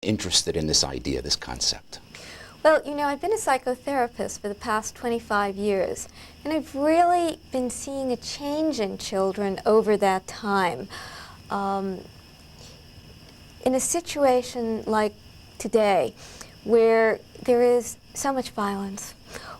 interested in this idea, this concept? Well, you know, I've been a psychotherapist for the past 25 years, and I've really been seeing a change in children over that time. In a situation like today, where there is so much violence,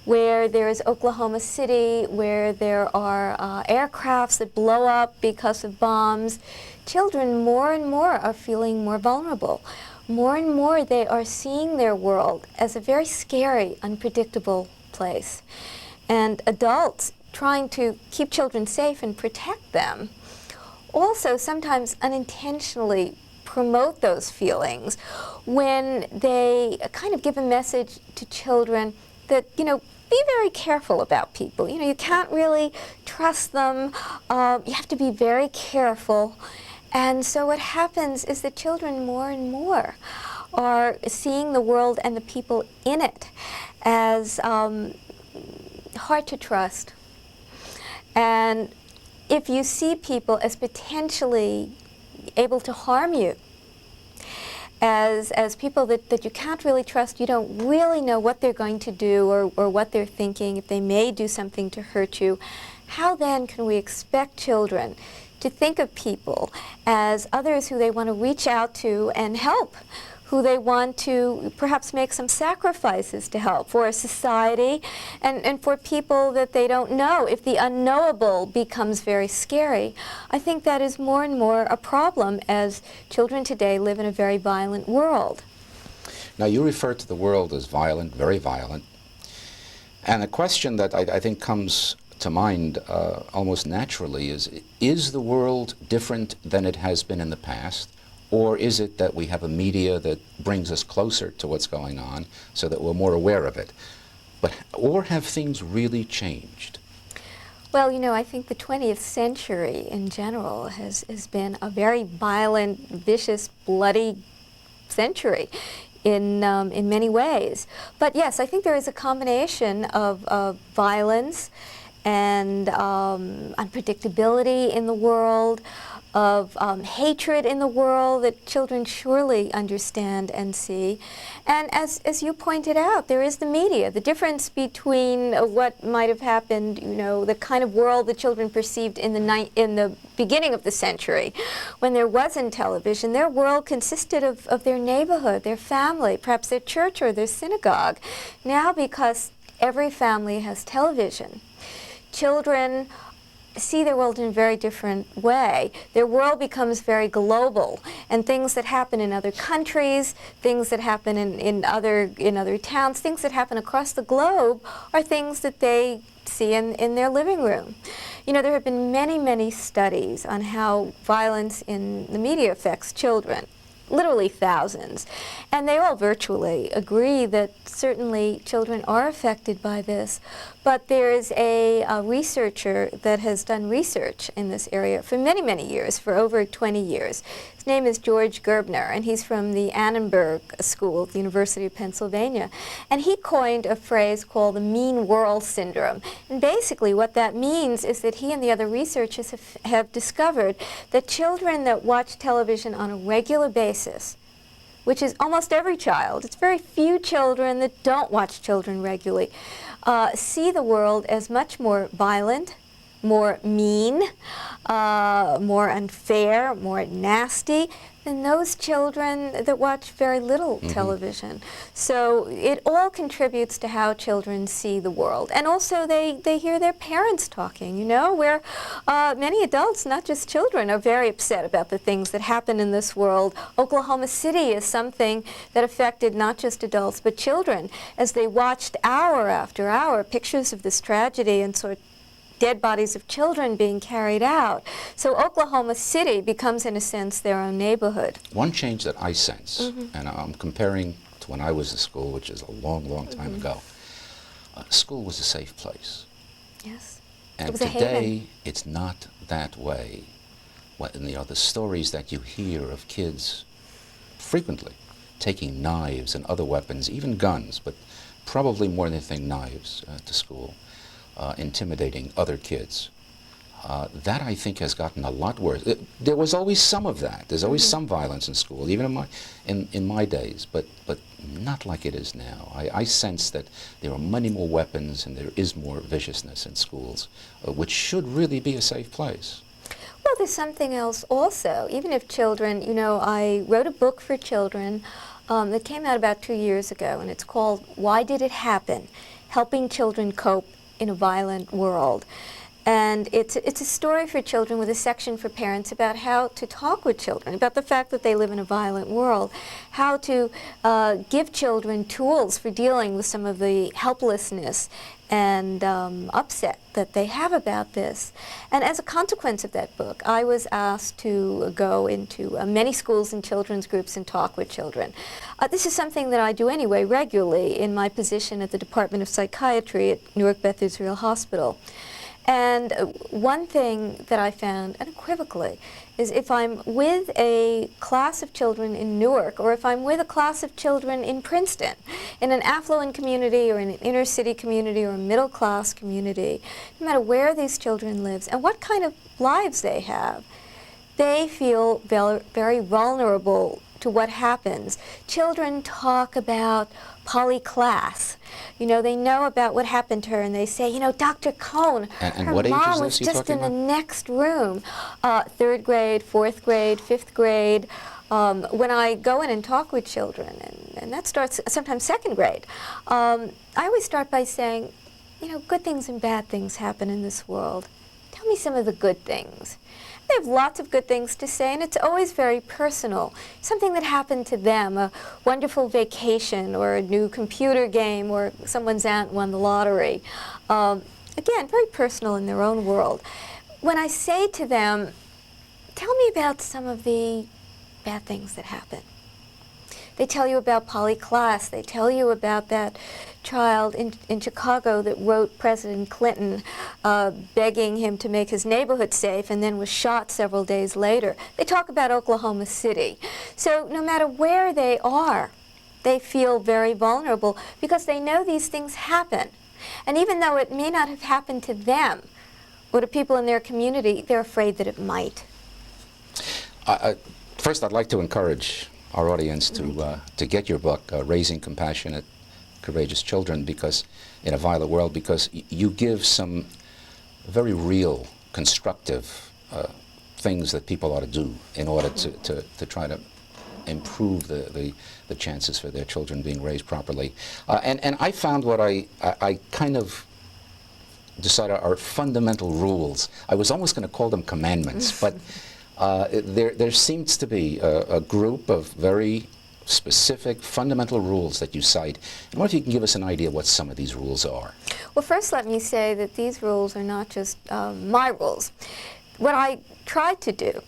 where there is Oklahoma City, where there are aircrafts that blow up because of bombs, children more and more are feeling more vulnerable. More and more they are seeing their world as a very scary, unpredictable place. And adults trying to keep children safe and protect them also sometimes unintentionally promote those feelings when they kind of give a message to children that, you know, be very careful about people. You know, you can't really trust them. You have to be very careful. And so what happens is that children more and more are seeing the world and the people in it as hard to trust. And if you see people as potentially able to harm you, as people that you can't really trust, you don't really know what they're going to do or what they're thinking, if they may do something to hurt you, how then can we expect children to think of people as others who they want to reach out to and help, who they want to perhaps make some sacrifices to help for a society and for people that they don't know? If the unknowable becomes very scary, I think that is more and more a problem as children today live in a very violent world. Now, you refer to the world as violent, very violent, and a question that I think comes to mind almost naturally is the world different than it has been in the past? Or is it that we have a media that brings us closer to what's going on so that we're more aware of it? Or have things really changed? Well, you know, I think the 20th century in general has been a very violent, vicious, bloody century in many ways. But yes, I think there is a combination of violence and unpredictability in the world, of hatred in the world that children surely understand and see. And as you pointed out, there is the media. The difference between what might have happened, you know, the kind of world that children perceived in the beginning of the century, when there wasn't television. Their world consisted of their neighborhood, their family, perhaps their church or their synagogue. Now, because every family has television, children see their world in a very different way. Their world becomes very global, and things that happen in other countries, things that happen in other towns, things that happen across the globe are things that they see in their living room. You know, there have been many, many studies on how violence in the media affects children. Literally thousands. And they all virtually agree that certainly children are affected by this. But there's a researcher that has done research in this area for many, many years, for over 20 years. His name is George Gerbner, and he's from the Annenberg School at the University of Pennsylvania. And he coined a phrase called the mean world syndrome. And basically what that means is that he and the other researchers have discovered that children that watch television on a regular basis, which is almost every child, it's very few children that don't watch children regularly, see the world as much more violent, more mean, more unfair, more nasty than those children that watch very little television. So it all contributes to how children see the world. And also they hear their parents talking, you know, where many adults, not just children, are very upset about the things that happen in this world. Oklahoma City is something that affected not just adults but children as they watched hour after hour pictures of this tragedy and sort of dead bodies of children being carried out. So Oklahoma City becomes, in a sense, their own neighborhood. One change that I sense, and I'm comparing to when I was in school, which is a long, long time ago, school was a safe place. Yes. And it was a today, haven. it's not that way. You know, the stories that you hear of kids frequently taking knives and other weapons, even guns, but probably more than anything knives to school, intimidating other kids. that I think has gotten a lot worse. There was always some of that. There's always some violence in school, even in my days, but not like it is now. I sense that there are many more weapons and there is more viciousness in schools, which should really be a safe place. Well, there's something else also. Even if children, I wrote a book for children that came out about 2 years ago, and it's called Why Did It Happen? Helping Children Cope in a Violent World. And it's a story for children with a section for parents about how to talk with children, about the fact that they live in a violent world, how to give children tools for dealing with some of the helplessness and upset that they have about this. And as a consequence of that book, I was asked to go into many schools and children's groups and talk with children. This is something that I do anyway regularly in my position at the Department of Psychiatry at Newark Beth Israel Hospital. And one thing that I found unequivocally is if I'm with a class of children in Newark, or if I'm with a class of children in Princeton, in an affluent community or in an inner city community or a middle class community, no matter where these children live and what kind of lives they have, they feel very vulnerable to what happens. Children talk about polyclass. They know about what happened to her, and they say, Dr. Cohn, and her what age mom is was this you're just in talking the about? next room, 3rd grade, 4th grade, 5th grade. When I go in and talk with children, and that starts sometimes 2nd grade, I always start by saying, good things and bad things happen in this world. Tell me some of the good things. They have lots of good things to say, and it's always very personal. Something that happened to them, a wonderful vacation or a new computer game or someone's aunt won the lottery. Again, very personal in their own world. When I say to them, tell me about some of the bad things that happen. They tell you about polyclass. They tell you about that child in Chicago that wrote President Clinton begging him to make his neighborhood safe and then was shot several days later. They talk about Oklahoma City. So no matter where they are, they feel very vulnerable because they know these things happen. And even though it may not have happened to them or to people in their community, they're afraid that it might. First, I'd like to encourage our audience to get your book, Raising Compassionate, Courageous Children, because in a violent world, because you give some very real, constructive things that people ought to do in order to try to improve the chances for their children being raised properly. And I found what I kind of decided are fundamental rules. I was almost going to call them commandments, but there seems to be a group of very specific fundamental rules that you cite. And what if you can give us an idea of what some of these rules are? Well, first let me say that these rules are not just my rules. What I tried to do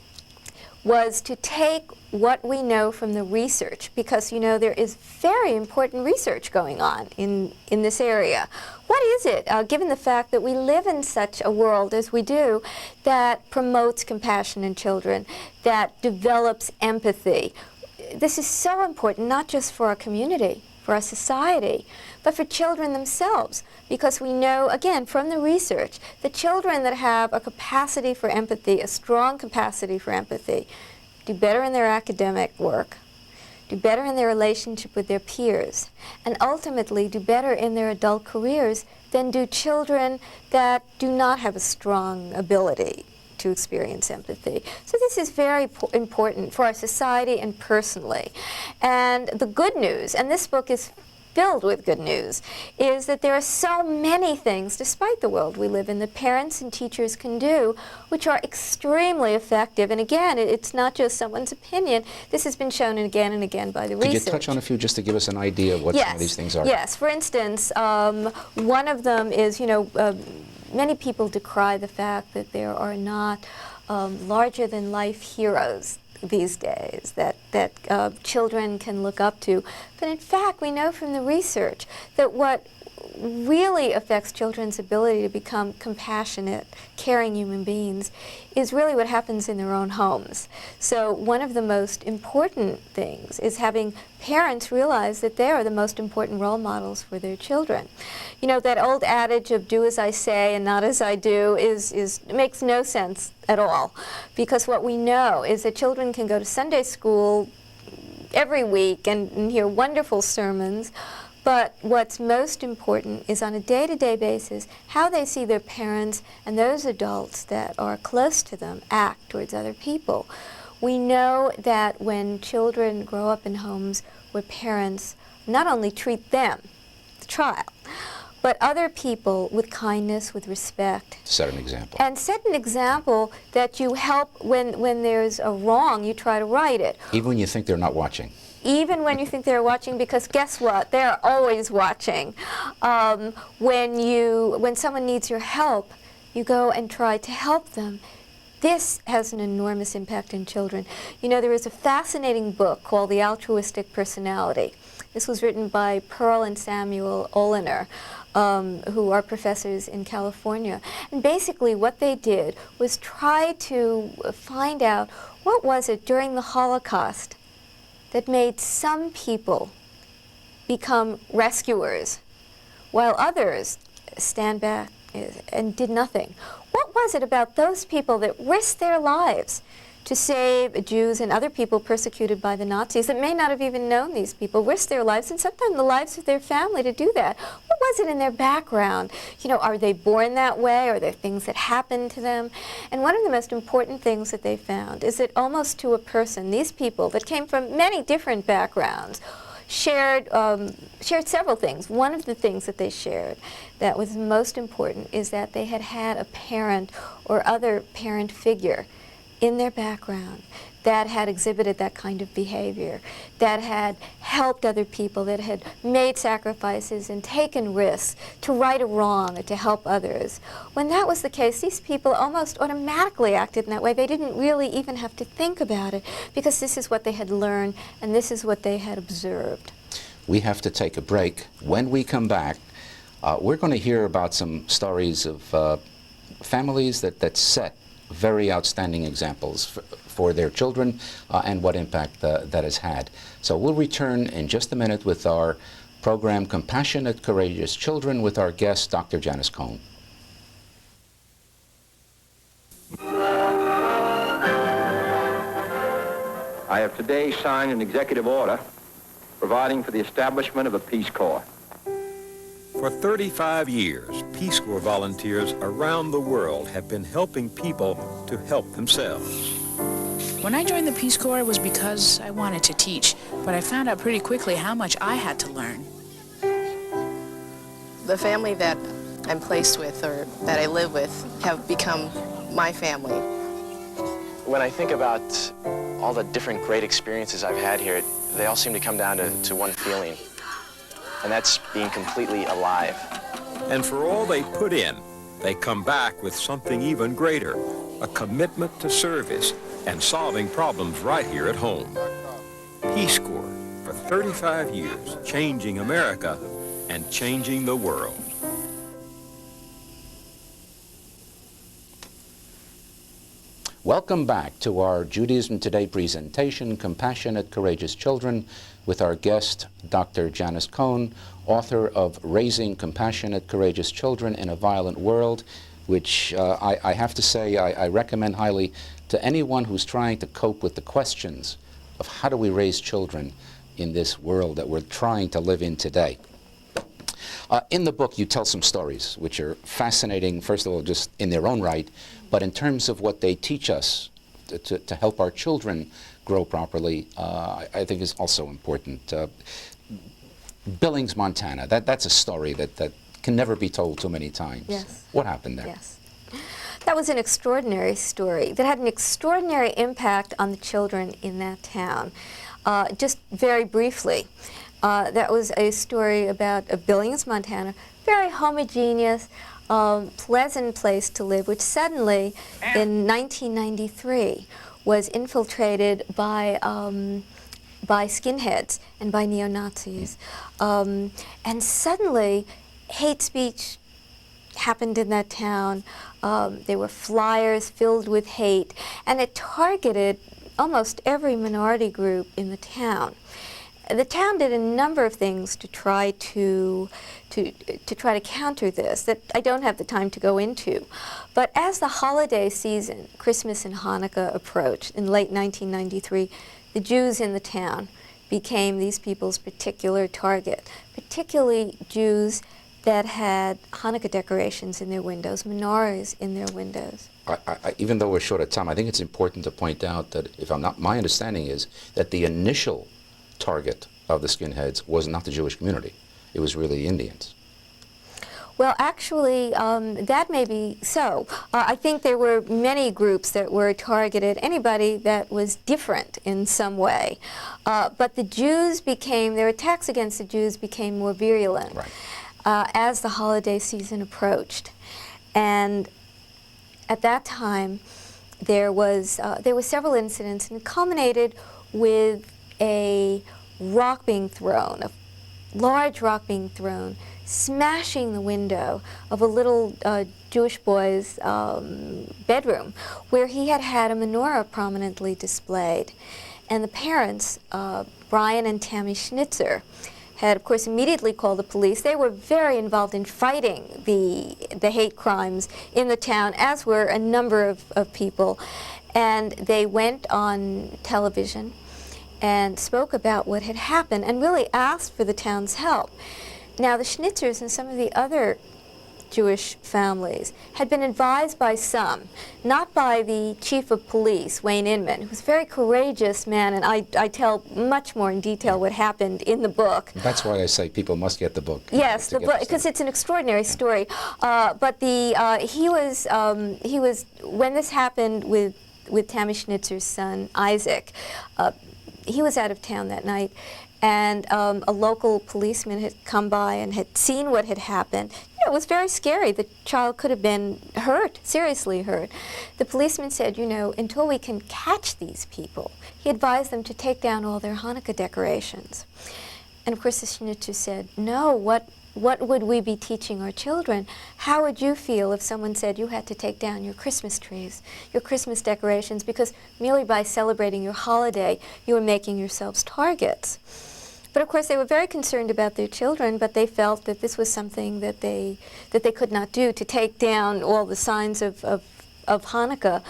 was to take what we know from the research, because there is very important research going on in this area. What is it, given the fact that we live in such a world as we do, that promotes compassion in children, that develops empathy? This is so important, not just for our community, for our society, but for children themselves, because we know, again, from the research, the children that have a capacity for empathy, a strong capacity for empathy, do better in their academic work, do better in their relationship with their peers, and ultimately do better in their adult careers than do children that do not have a strong ability to experience empathy. So this is very important for our society and personally. And the good news, and this book is filled with good news, is that there are so many things, despite the world we live in, that parents and teachers can do, which are extremely effective. And again, it's not just someone's opinion. This has been shown again and again by the research. Could you touch on a few just to give us an idea of what some of these things are? Yes. For instance, one of them is, many people decry the fact that there are not larger-than-life heroes these days, that children can look up to. But in fact, we know from the research that what really affects children's ability to become compassionate, caring human beings is really what happens in their own homes. So one of the most important things is having parents realize that they are the most important role models for their children. You know, that old adage of do as I say and not as I do makes no sense at all, because what we know is that children can go to Sunday school every week and hear wonderful sermons, but what's most important is on a day-to-day basis how they see their parents and those adults that are close to them act towards other people. We know that when children grow up in homes where parents not only treat them, the child, but other people with kindness, with respect. Set an example. And set an example that you help when there's a wrong, you try to right it. Even when you think they're not watching. Even when you think they're watching, because guess what? They're always watching. When someone needs your help, you go and try to help them. This has an enormous impact in children. You know, there is a fascinating book called The Altruistic Personality. This was written by Pearl and Samuel Oliner, who are professors in California. And basically what they did was try to find out what was it during the Holocaust that made some people become rescuers while others stand back and did nothing. What was it about those people that risked their lives to save Jews and other people persecuted by the Nazis that may not have even known these people, risked their lives and sometimes the lives of their family to do that? What was it in their background? You know, are they born that way? Are there things that happened to them? And one of the most important things that they found is that almost to a person, these people that came from many different backgrounds shared several things. One of the things that they shared that was most important is that they had had a parent or other parent figure in their background that had exhibited that kind of behavior, that had helped other people, that had made sacrifices and taken risks to right a wrong or to help others. When that was the case, these people almost automatically acted in that way. They didn't really even have to think about it because this is what they had learned and this is what they had observed. We have to take a break. When we come back, we're going to hear about some stories of families that set very outstanding examples for their children and what impact that has had. So we'll return in just a minute with our program Compassionate, Courageous Children with our guest, Dr. Janice Cohn. I have today signed an executive order providing for the establishment of a Peace Corps. For 35 years, Peace Corps volunteers around the world have been helping people to help themselves. When I joined the Peace Corps, it was because I wanted to teach, but I found out pretty quickly how much I had to learn. The family that I'm placed with or that I live with have become my family. When I think about all the different great experiences I've had here, they all seem to come down to one feeling, and that's being completely alive. And for all they put in, they come back with something even greater, a commitment to service and solving problems right here at home. Peace Corps, for 35 years, changing America and changing the world. Welcome back to our Judaism Today presentation, Compassionate, Courageous Children, with our guest, Dr. Janice Cohn, author of Raising Compassionate, Courageous Children in a Violent World, which I have to say I recommend highly to anyone who's trying to cope with the questions of how do we raise children in this world that we're trying to live in today. In the book, you tell some stories which are fascinating, first of all, just in their own right, but in terms of what they teach us to help our children grow properly, I think is also important. Billings, Montana, that's a story that can never be told too many times. Yes. What happened there? Yes. That was an extraordinary story that had an extraordinary impact on the children in that town. Just very briefly, that was a story about Billings, Montana, very homogeneous, pleasant place to live, which suddenly in 1993 was infiltrated by by skinheads and by neo-Nazis. And suddenly, hate speech happened in that town. There were flyers filled with hate, and it targeted almost every minority group in the town. The town did a number of things to try to counter this that I don't have the time to go into. But as the holiday season, Christmas and Hanukkah, approached in late 1993, the Jews in the town became these people's particular target, particularly Jews that had Hanukkah decorations in their windows, menorahs in their windows. Even though we're short of time, I think it's important to point out that, if I'm not, my understanding is that the initial target of the skinheads was not the Jewish community. It was really Indians. Well, actually, that may be so. I think there were many groups that were targeted, anybody that was different in some way. But the Jews became, their attacks against the Jews became more virulent as the holiday season approached. And at that time, there were several incidents, and it culminated with a rock being thrown, a large rock being thrown, smashing the window of a little Jewish boy's bedroom where he had had a menorah prominently displayed. And the parents, Brian and Tammy Schnitzer, had, of course, immediately called the police. They were very involved in fighting the hate crimes in the town, as were a number of people. And they went on television and spoke about what had happened and really asked for the town's help. Now, the Schnitzers and some of the other Jewish families had been advised by some, not by the chief of police, Wayne Inman, who was a very courageous man, and I tell much more in detail what happened in the book. That's why I say people must get the book. Yes, the book, because it's an extraordinary story. But he was when this happened with Tammy Schnitzer's son, Isaac, he was out of town that night, and a local policeman had come by and had seen what had happened. You know, it was very scary. The child could have been hurt, seriously hurt. The policeman said, you know, until we can catch these people, he advised them to take down all their Hanukkah decorations. And of course the Schnitzer said, no, what would we be teaching our children? How would you feel if someone said you had to take down your Christmas trees, your Christmas decorations, because merely by celebrating your holiday, you were making yourselves targets? But of course, they were very concerned about their children, but they felt that this was something that they could not do, to take down all the signs of Hanukkah.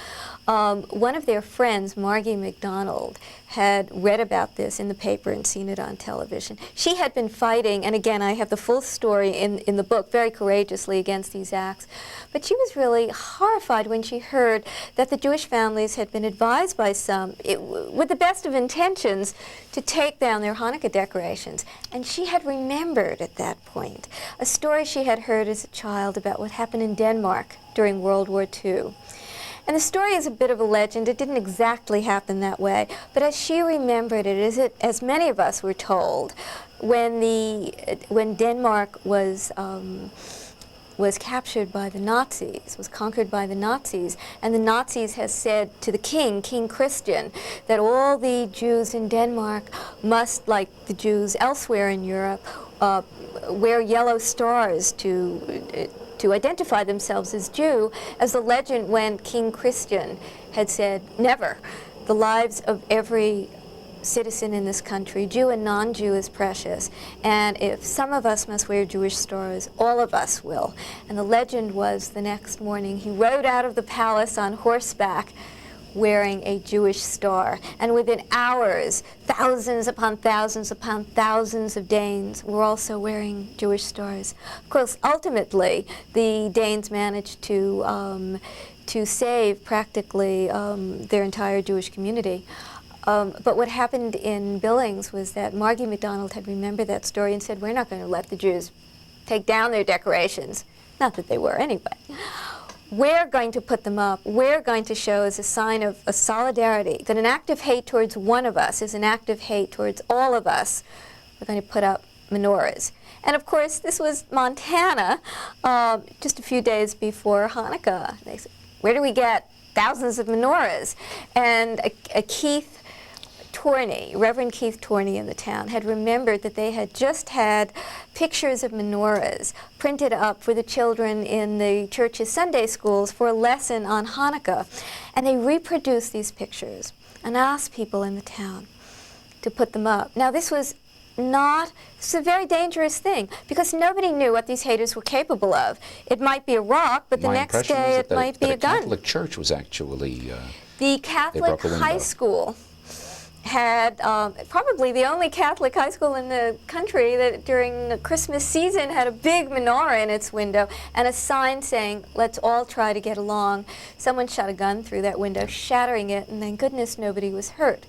One of their friends, Margie McDonald, had read about this in the paper and seen it on television. She had been fighting, and again, I have the full story in the book, very courageously against these acts. But she was really horrified when she heard that the Jewish families had been advised by some, with the best of intentions, to take down their Hanukkah decorations. And she had remembered at that point a story she had heard as a child about what happened in Denmark during World War II. And the story is a bit of a legend. It didn't exactly happen that way. But as she remembered it, as many of us were told, when Denmark was captured by the Nazis, was conquered by the Nazis, and the Nazis has said to the king, King Christian, that all the Jews in Denmark must, like the Jews elsewhere in Europe, wear yellow stars to identify themselves as Jew. As the legend went, King Christian had said, never. The lives of every citizen in this country, Jew and non-Jew, is precious. And if some of us must wear Jewish stars, all of us will. And the legend was the next morning he rode out of the palace on horseback wearing a Jewish star. And within hours, thousands upon thousands upon thousands of Danes were also wearing Jewish stars. Of course, ultimately, the Danes managed to save practically their entire Jewish community. But what happened in Billings was that Margie McDonald had remembered that story and said, we're not going to let the Jews take down their decorations. Not that they were anyway. We're going to put them up. We're going to show as a sign of a solidarity that an act of hate towards one of us is an act of hate towards all of us. We're going to put up menorahs. And of course, this was Montana, just a few days before Hanukkah. They said, where do we get thousands of menorahs? And Keith Torney, Reverend Keith Torney in the town, had remembered that they had just had pictures of menorahs printed up for the children in the church's Sunday schools for a lesson on Hanukkah. And they reproduced these pictures and asked people in the town to put them up. Now this was it's a very dangerous thing because nobody knew what these haters were capable of. It might be a rock, but the next day it might be a gun. The Catholic Church was actually... the Catholic high school had probably the only Catholic high school in the country that during the Christmas season had a big menorah in its window and a sign saying, "Let's all try to get along." Someone shot a gun through that window, shattering it, and thank goodness nobody was hurt.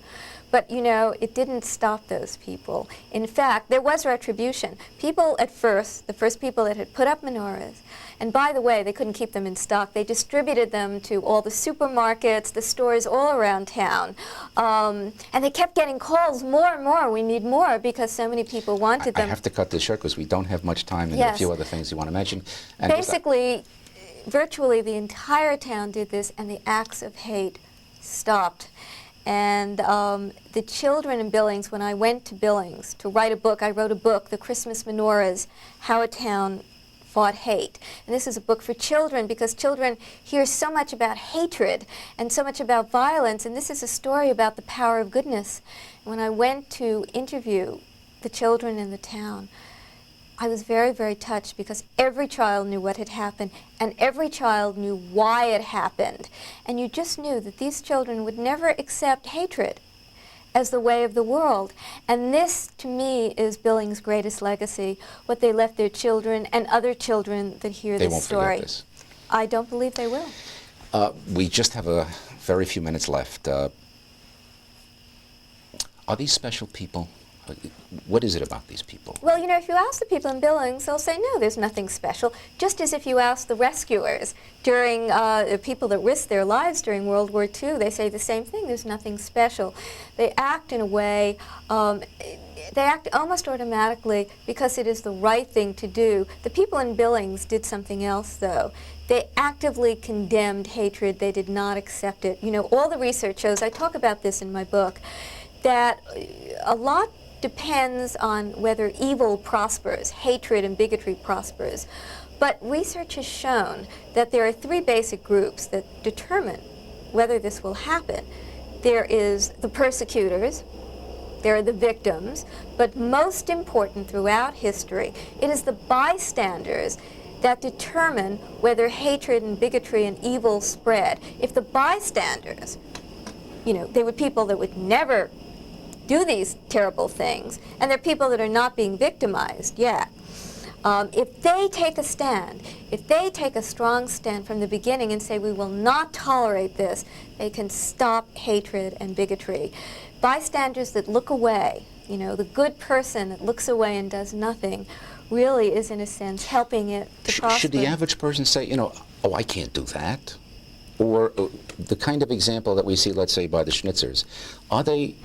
But, you know, it didn't stop those people. In fact, there was retribution. People at first, the first people that had put up menorahs, and by the way, they couldn't keep them in stock. They distributed them to all the supermarkets, the stores all around town. And they kept getting calls, more and more, we need more, because so many people wanted them. I have to cut this short because we don't have much time and there are a few other things you want to mention. And basically, virtually the entire town did this, and the acts of hate stopped. And the children in Billings, when I went to Billings to write a book, I wrote a book, The Christmas Menorahs, How a Town Fought Hate. And this is a book for children because children hear so much about hatred and so much about violence, and this is a story about the power of goodness. And when I went to interview the children in the town, I was very, very touched because every child knew what had happened and every child knew why it happened. And you just knew that these children would never accept hatred as the way of the world. And this, to me, is Billings' greatest legacy, what they left their children and other children that hear this story. They won't forget this. I don't believe they will. We just have a very few minutes left. Are these special people? What is it about these people? Well, you know, if you ask the people in Billings, they'll say, no, there's nothing special. Just as if you ask the rescuers during, the people that risked their lives during World War II, they say the same thing, there's nothing special. They act in a way, they act almost automatically because it is the right thing to do. The people in Billings did something else, though. They actively condemned hatred. They did not accept it. You know, all the research shows, I talk about this in my book, that a lot depends on whether evil prospers, hatred and bigotry prospers. But research has shown that there are three basic groups that determine whether this will happen. There is the persecutors, there are the victims, but most important throughout history, it is the bystanders that determine whether hatred and bigotry and evil spread. If the bystanders, you know, they were people that would never do these terrible things, and they're people that are not being victimized yet. If they take a stand, if they take a strong stand from the beginning and say we will not tolerate this, they can stop hatred and bigotry. Bystanders that look away, you know, the good person that looks away and does nothing, really is in a sense helping it to prosper. Should the average person say, you know, oh, I can't do that? Or the kind of example that we see, let's say, by the Schnitzers, are they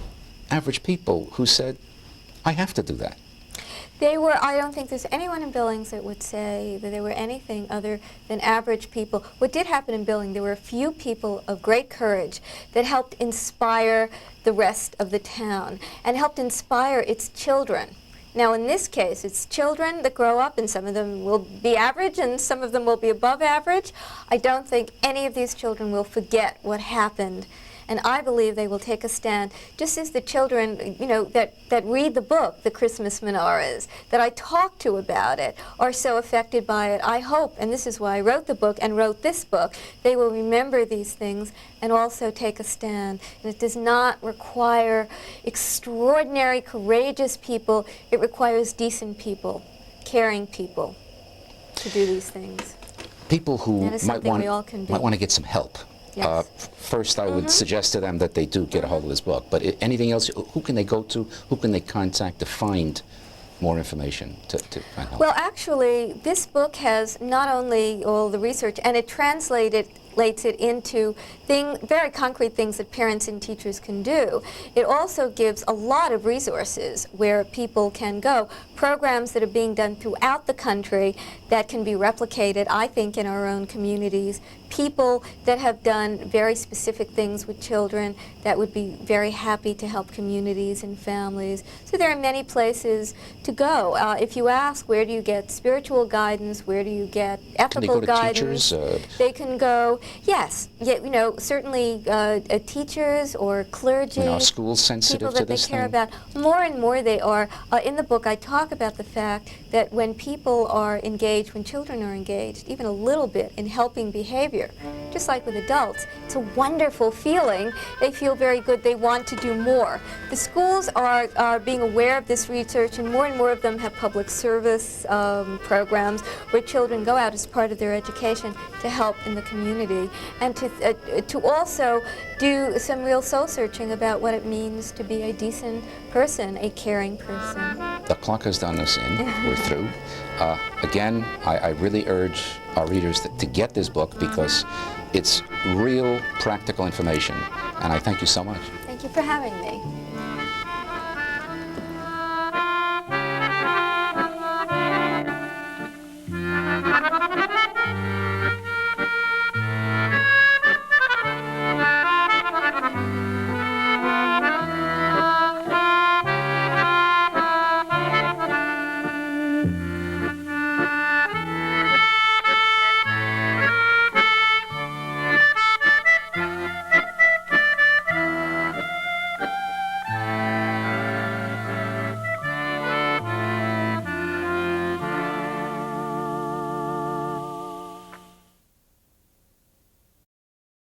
average people who said, I have to do that? They were, I don't think there's anyone in Billings that would say that they were anything other than average people. What did happen in Billings, there were a few people of great courage that helped inspire the rest of the town and helped inspire its children. Now in this case, it's children that grow up, and some of them will be average and some of them will be above average. I don't think any of these children will forget what happened. And I believe they will take a stand, just as the children, you know, that read the book, The Christmas Menorahs, that I talk to about it, are so affected by it. I hope, and this is why I wrote the book and wrote this book, they will remember these things and also take a stand. And it does not require extraordinary, courageous people. It requires decent people, caring people to do these things. People who might want to get some help. Yes. First, I would suggest to them that they do get a hold of this book. But anything else, who can they go to? Who can they contact to find more information, to find help? Well, actually, this book has not only all the research, and it translates it into very concrete things that parents and teachers can do. It also gives a lot of resources where people can go, programs that are being done throughout the country that can be replicated, I think, in our own communities, people that have done very specific things with children that would be very happy to help communities and families. So there are many places to go. If you ask, where do you get spiritual guidance, where do you get ethical guidance, they can go, yes, you know, certainly teachers or clergy, are schools sensitive people that to this they care thing? about. More and more they are. In the book I talk about the fact that when people are engaged, when children are engaged, even a little bit in helping behavior, just like with adults, it's a wonderful feeling. They feel very good. They want to do more. The schools are being aware of this research, and more of them have public service programs where children go out as part of their education to help in the community, and to also do some real soul searching about what it means to be a decent person, a caring person. The clock has done us in. We're through. Again, I really urge our readers to get this book because it's real practical information, and I thank you so much. Thank you for having me.